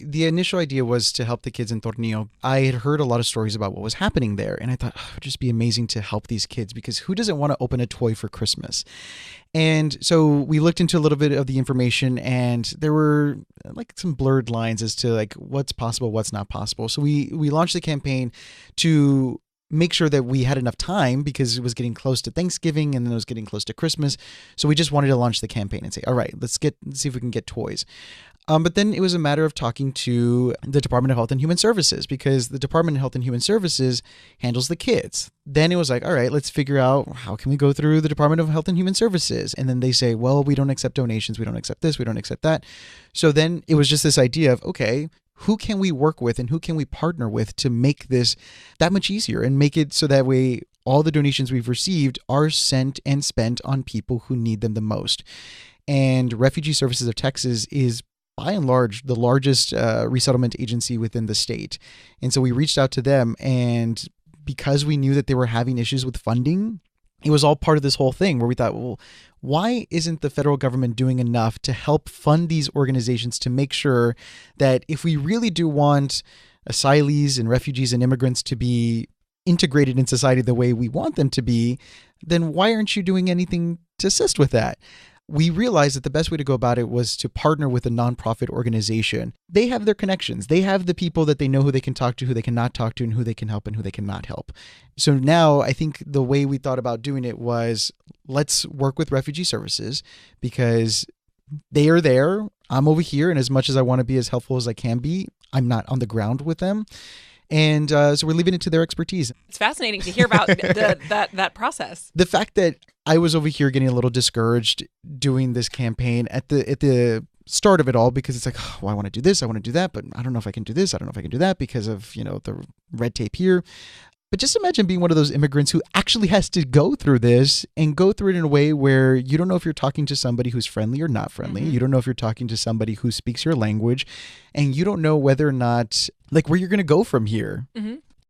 The initial idea was to help the kids in Tornillo. I had heard a lot of stories about what was happening there, and I thought, it would just be amazing to help these kids because who doesn't want to open a toy for Christmas? And so we looked into a little bit of the information, and there were like some blurred lines as to like what's possible, what's not possible. So we launched the campaign to make sure that we had enough time because it was getting close to Thanksgiving and then it was getting close to Christmas. So we just wanted to launch the campaign and say, all right, let's see if we can get toys. But then it was a matter of talking to the Department of Health and Human Services because the Department of Health and Human Services handles the kids. Then it was like, all right, let's figure out how can we go through the Department of Health and Human Services. And then they say, well, we don't accept donations. We don't accept this. We don't accept that. So then it was just this idea of, okay, who can we work with and who can we partner with to make this that much easier and make it so that way all the donations we've received are sent and spent on people who need them the most. And Refugee Services of Texas is by and large the largest resettlement agency within the state. And so we reached out to them, and because we knew that they were having issues with funding, it was all part of this whole thing where we thought, well, why isn't the federal government doing enough to help fund these organizations to make sure that if we really do want asylees and refugees and immigrants to be integrated in society the way we want them to be, then why aren't you doing anything to assist with that? We realized that the best way to go about it was to partner with a nonprofit organization. They have their connections. They have the people that they know who they can talk to, who they cannot talk to, and who they can help and who they cannot help. So now I think the way we thought about doing it was let's work with Refugee Services because they are there. I'm over here. And as much as I want to be as helpful as I can be, I'm not on the ground with them. And so we're leaving it to their expertise. It's fascinating to hear about that process. The fact that I was over here getting a little discouraged doing this campaign at the start of it all because it's like, oh, well, I want to do this, I want to do that, but I don't know if I can do this, I don't know if I can do that because of, the red tape here. But just imagine being one of those immigrants who actually has to go through this and go through it in a way where you don't know if you're talking to somebody who's friendly or not friendly. Mm-hmm. You don't know if you're talking to somebody who speaks your language, and you don't know whether or not, like, where you're going to go from here. Mm-hmm.